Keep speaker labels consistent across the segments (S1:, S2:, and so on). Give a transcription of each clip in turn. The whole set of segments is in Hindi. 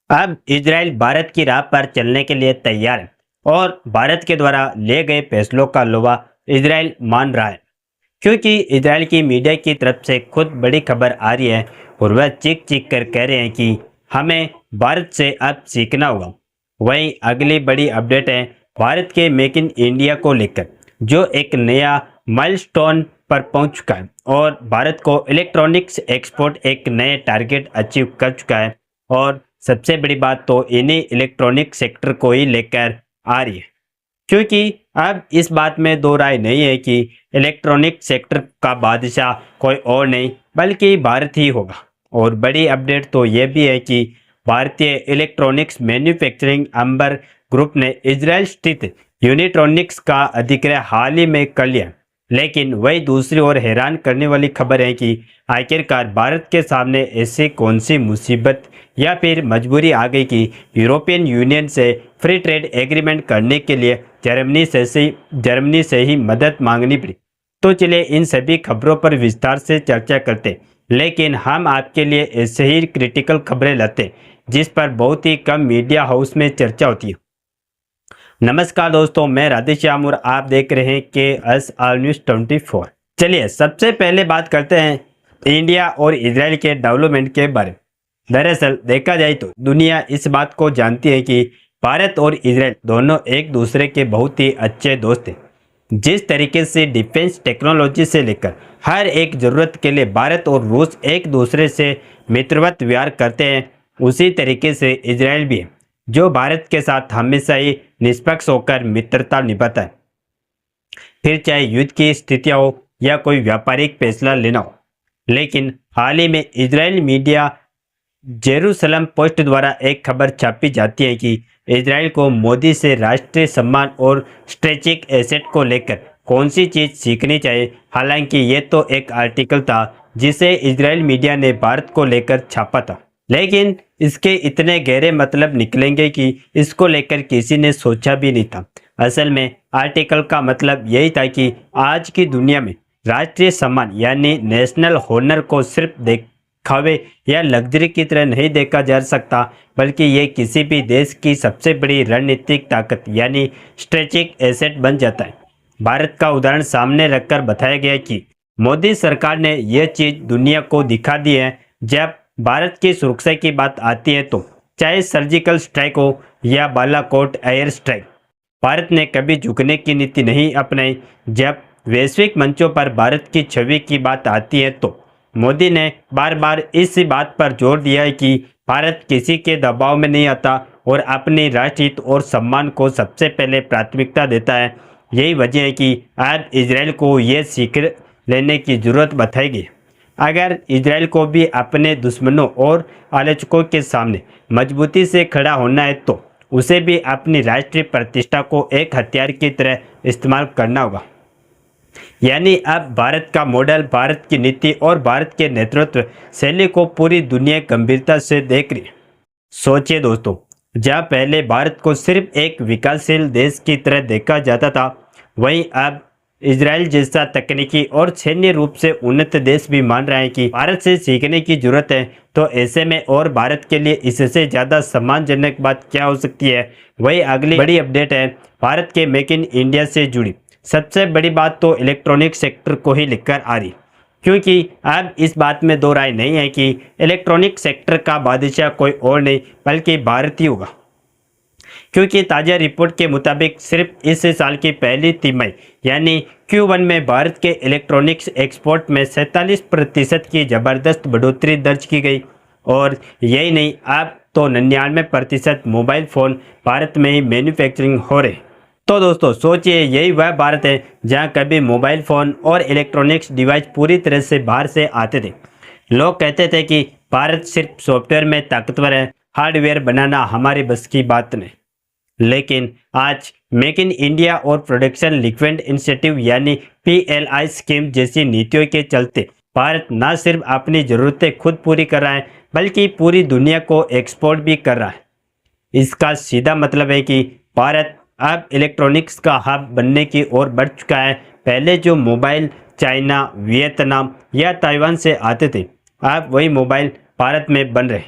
S1: अब इजराइल भारत की राह पर चलने के लिए तैयार है और भारत के द्वारा लिए गए फैसलों का लोहा इजराइल मान रहा है, क्योंकि इजराइल की मीडिया की तरफ से खुद बड़ी खबर आ रही है और वह चीख चीख कर कह रहे हैं कि हमें भारत से अब सीखना होगा। वहीं अगली बड़ी अपडेट है भारत के मेक इन इंडिया को लेकर, जो एक नया माइलस्टोन पर पहुंच चुका है और भारत को इलेक्ट्रॉनिक्स एक्सपोर्ट एक नए टारगेट अचीव कर चुका है। और सबसे बड़ी बात तो इन्हीं इलेक्ट्रॉनिक सेक्टर को ही लेकर आ रही है, क्योंकि अब इस बात में दो राय नहीं है कि इलेक्ट्रॉनिक सेक्टर का बादशाह कोई और नहीं बल्कि भारत ही होगा। और बड़ी अपडेट तो यह भी है कि भारतीय इलेक्ट्रॉनिक्स मैन्युफैक्चरिंग अंबर ग्रुप ने इजराइल स्थित यूनिट्रॉनिक्स का अधिग्रहण हाल ही में कर लिया। लेकिन वही दूसरी ओर हैरान करने वाली खबर है कि आखिरकार भारत के सामने ऐसी कौन सी मुसीबत या फिर मजबूरी आ गई कि यूरोपियन यूनियन से फ्री ट्रेड एग्रीमेंट करने के लिए जर्मनी से ही मदद मांगनी पड़ी। तो चलिए इन सभी खबरों पर विस्तार से चर्चा करते, लेकिन हम आपके लिए ऐसे ही क्रिटिकल खबरें लाते जिस पर बहुत ही कम मीडिया हाउस में चर्चा होती है। नमस्कार दोस्तों, मैं राधेश्याम और आप देख रहे हैं के एस आर न्यूज 24। चलिए सबसे पहले बात करते हैं इंडिया और इजराइल के डेवलपमेंट के बारे में। दरअसल देखा जाए तो दुनिया इस बात को जानती है कि भारत और इजराइल दोनों एक दूसरे के बहुत ही अच्छे दोस्त हैं। जिस तरीके से डिफेंस टेक्नोलॉजी से लेकर हर एक ज़रूरत के लिए भारत और रूस एक दूसरे से मित्रवत व्यवहार करते हैं, उसी तरीके से इजराइल भी है, जो भारत के साथ हमेशा ही निष्पक्ष होकर मित्रता निभाता है, फिर चाहे युद्ध की स्थितियां हो या कोई व्यापारिक फैसला लेना हो। लेकिन हाल ही में इजराइल मीडिया जेरूसलम पोस्ट द्वारा एक खबर छापी जाती है कि इजराइल को मोदी से राष्ट्रीय सम्मान और स्ट्रेटेजिक एसेट को लेकर कौन सी चीज़ सीखनी चाहिए। हालांकि ये तो एक आर्टिकल था जिसे इजराइल मीडिया ने भारत को लेकर छापा था, लेकिन इसके इतने गहरे मतलब निकलेंगे कि इसको लेकर किसी ने सोचा भी नहीं था। असल में आर्टिकल का मतलब यही था कि आज की दुनिया में राष्ट्रीय सम्मान यानी नेशनल होनर को सिर्फ दिखावे या लग्जरी की तरह नहीं देखा जा सकता, बल्कि ये किसी भी देश की सबसे बड़ी रणनीतिक ताकत यानी स्ट्रेटेजिक एसेट बन जाता है। भारत का उदाहरण सामने रखकर बताया गया कि मोदी सरकार ने यह चीज़ दुनिया को दिखा दी है। जब भारत की सुरक्षा की बात आती है तो चाहे सर्जिकल स्ट्राइक हो या बालाकोट एयर स्ट्राइक, भारत ने कभी झुकने की नीति नहीं अपनाई। जब वैश्विक मंचों पर भारत की छवि की बात आती है तो मोदी ने बार बार इस बात पर जोर दिया है कि भारत किसी के दबाव में नहीं आता और अपने राष्ट्रहित और सम्मान को सबसे पहले प्राथमिकता देता है। यही वजह है कि आज इजराइल को ये सीख लेने की जरूरत बताई गई। अगर इजराइल को भी अपने दुश्मनों और आलोचकों के सामने मजबूती से खड़ा होना है तो उसे भी अपनी राष्ट्रीय प्रतिष्ठा को एक हथियार की तरह इस्तेमाल करना होगा। यानी अब भारत का मॉडल, भारत की नीति और भारत के नेतृत्व शैली को पूरी दुनिया गंभीरता से देख रही है। सोचिए दोस्तों, जहाँ पहले भारत को सिर्फ एक विकासशील देश की तरह देखा जाता था, वहीं अब इजराइल जैसा तकनीकी और सैन्य रूप से उन्नत देश भी मान रहा है कि भारत से सीखने की जरूरत है। तो ऐसे में और भारत के लिए इससे ज़्यादा सम्मानजनक बात क्या हो सकती है। वही अगली बड़ी अपडेट है भारत के मेक इन इंडिया से जुड़ी। सबसे बड़ी बात तो इलेक्ट्रॉनिक सेक्टर को ही लेकर आ रही, क्योंकि अब इस बात में दो राय नहीं है कि इलेक्ट्रॉनिक सेक्टर का बादशाह कोई और नहीं बल्कि भारत ही होगा। क्योंकि ताज़ा रिपोर्ट के मुताबिक सिर्फ इस साल की पहली तिमाही यानी Q1 में भारत के इलेक्ट्रॉनिक्स एक्सपोर्ट में 47% की ज़बरदस्त बढ़ोतरी दर्ज की गई। और यही नहीं, अब तो 99% मोबाइल फ़ोन भारत में ही मैन्युफैक्चरिंग हो रहे। तो दोस्तों सोचिए, यही वह भारत है जहां कभी मोबाइल फ़ोन और इलेक्ट्रॉनिक्स डिवाइस पूरी तरह से बाहर से आते थे। लोग कहते थे कि भारत सिर्फ सॉफ्टवेयर में ताकतवर है, हार्डवेयर बनाना हमारी बस की बात नहीं। लेकिन आज मेक इन इंडिया और प्रोडक्शन लिंक्ड इनिशिएटिव यानी PLI स्कीम जैसी नीतियों के चलते भारत न सिर्फ अपनी ज़रूरतें खुद पूरी कर रहा है बल्कि पूरी दुनिया को एक्सपोर्ट भी कर रहा है। इसका सीधा मतलब है कि भारत अब इलेक्ट्रॉनिक्स का हब बनने की ओर बढ़ चुका है। पहले जो मोबाइल चाइना, वियतनाम या ताइवान से आते थे, अब वही मोबाइल भारत में बन रहे।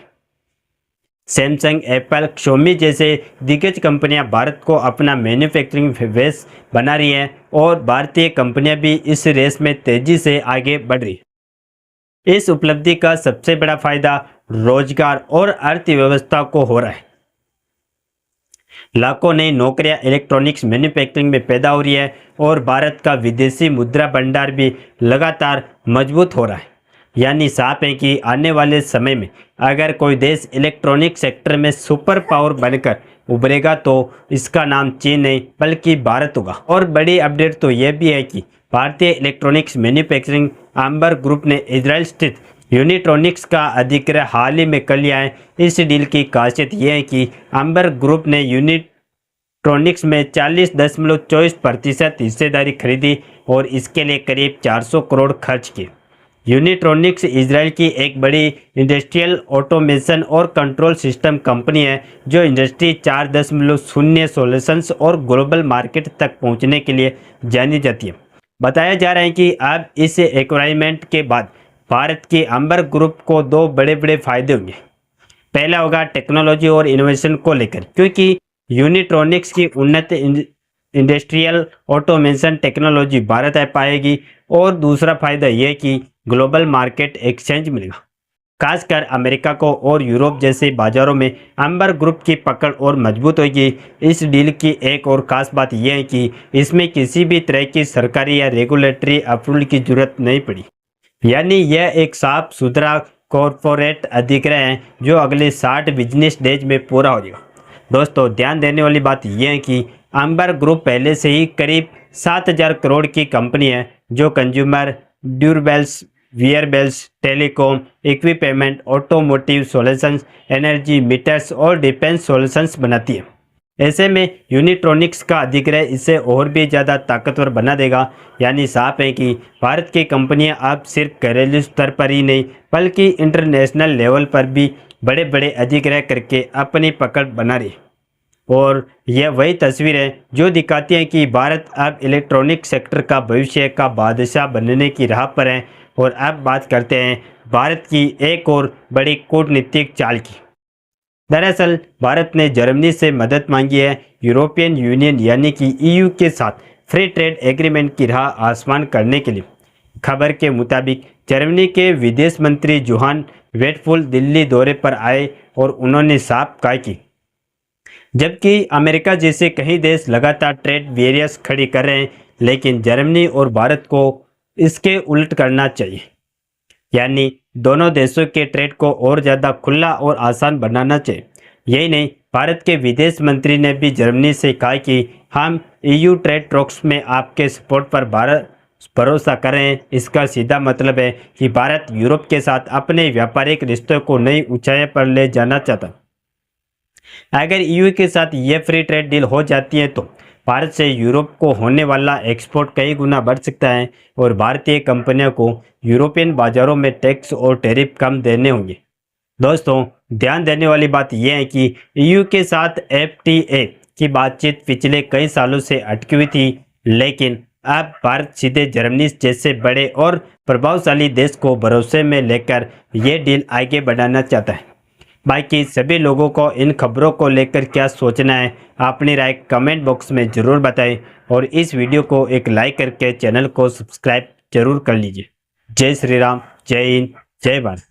S1: सैमसंग, एप्पल, Xiaomi जैसे दिग्गज कंपनियां भारत को अपना मैन्युफैक्चरिंग बेस बना रही हैं और भारतीय कंपनियां भी इस रेस में तेजी से आगे बढ़ रही हैं। इस उपलब्धि का सबसे बड़ा फायदा रोजगार और अर्थव्यवस्था को हो रहा है। लाखों नई नौकरियां इलेक्ट्रॉनिक्स मैन्युफैक्चरिंग में पैदा हो रही है और भारत का विदेशी मुद्रा भंडार भी लगातार मजबूत हो रहा है। यानी साफ है कि आने वाले समय में अगर कोई देश इलेक्ट्रॉनिक सेक्टर में सुपर पावर बनकर उभरेगा तो इसका नाम चीन नहीं बल्कि भारत होगा। और बड़ी अपडेट तो यह भी है कि भारतीय इलेक्ट्रॉनिक्स मैन्युफैक्चरिंग आम्बर ग्रुप ने इजराइल स्थित यूनिट्रॉनिक्स का अधिग्रहण हाल ही में कर लिया है। इस डील की खासियत यह है कि आम्बर ग्रुप ने यूनिट्रॉनिक्स में 40.24% हिस्सेदारी खरीदी और इसके लिए करीब 400 करोड़ खर्च किए। यूनिट्रॉनिक्स इजराइल की एक बड़ी इंडस्ट्रियल ऑटोमेशन और कंट्रोल सिस्टम कंपनी है जो इंडस्ट्री 4.0 सॉल्यूशंस और ग्लोबल मार्केट तक पहुंचने के लिए जानी जाती है। बताया जा रहा है कि अब इस एक्वायरमेंट के बाद भारत की आम्बर ग्रुप को दो बड़े बड़े फायदे होंगे। पहला होगा टेक्नोलॉजी और इनोवेशन को लेकर, क्योंकि यूनिट्रॉनिक्स की उन्नत इंडस्ट्रियल ऑटोमेशन टेक्नोलॉजी भारत आ पाएगी। और दूसरा फायदा यह कि ग्लोबल मार्केट एक्सचेंज मिलेगा, खासकर अमेरिका को और यूरोप जैसे बाजारों में आम्बर ग्रुप की पकड़ और मजबूत होगी। इस डील की एक और ख़ास बात यह है कि इसमें किसी भी तरह की सरकारी या रेगुलेटरी अप्रूवल की जरूरत नहीं पड़ी। यानी यह एक साफ सुथरा कॉरपोरेट अधिग्रहण है जो अगले 60 बिजनेस डेज में पूरा हो जाएगा। दोस्तों, ध्यान देने वाली बात यह है कि आम्बर ग्रुप पहले से ही करीब 7,000 करोड़ की कंपनी है जो consumer durables, wearables, telecom equipment, automotive solutions, energy metres और डिफेंस सॉल्यूशंस बनाती है। ऐसे में यूनिट्रॉनिक्स का अधिग्रहण इसे और भी ज़्यादा ताकतवर बना देगा। यानी साफ है कि भारत की कंपनियां अब सिर्फ घरेलू स्तर पर ही नहीं बल्कि इंटरनेशनल लेवल पर भी बड़े बड़े अधिग्रहण करके अपनी पकड़ बना रही है। और यह वही तस्वीर है जो दिखाती है कि भारत अब इलेक्ट्रॉनिक सेक्टर का भविष्य का बादशाह बनने की राह पर है। और अब बात करते हैं भारत की एक और बड़ी कूटनीतिक चाल की। दरअसल भारत ने जर्मनी से मदद मांगी है यूरोपियन यूनियन यानी कि ईयू के साथ फ्री ट्रेड एग्रीमेंट की राह आसमान करने के लिए। खबर के मुताबिक जर्मनी के विदेश मंत्री जोहान वेडफुल दिल्ली दौरे पर आए और उन्होंने साफ कहा कि जबकि अमेरिका जैसे कई देश लगातार ट्रेड बैरियर्स खड़ी कर रहे हैं, लेकिन जर्मनी और भारत को इसके उलट करना चाहिए। यानी दोनों देशों के ट्रेड को और ज़्यादा खुला और आसान बनाना चाहिए। यही नहीं, भारत के विदेश मंत्री ने भी जर्मनी से कहा कि हम ईयू ट्रेड टॉक्स में आपके सपोर्ट पर भरोसा कर रहे हैं। इसका सीधा मतलब है कि भारत यूरोप के साथ अपने व्यापारिक रिश्तों को नई ऊंचाई पर ले जाना चाहता। अगर ईयू के साथ यह फ्री ट्रेड डील हो जाती है तो भारत से यूरोप को होने वाला एक्सपोर्ट कई गुना बढ़ सकता है और भारतीय कंपनियों को यूरोपियन बाजारों में टैक्स और टैरिफ कम देने होंगे। दोस्तों, ध्यान देने वाली बात यह है कि ईयू के साथ एफटीए की बातचीत पिछले कई सालों से अटकी हुई थी, लेकिन अब भारत सीधे जर्मनी जैसे बड़े और प्रभावशाली देश को भरोसे में लेकर यह डील आगे बढ़ाना चाहता है। बाकी सभी लोगों को इन खबरों को लेकर क्या सोचना है, अपनी राय कमेंट बॉक्स में ज़रूर बताएं और इस वीडियो को एक लाइक करके चैनल को सब्सक्राइब जरूर कर लीजिए। जय श्री राम, जय हिंद, जय भारत।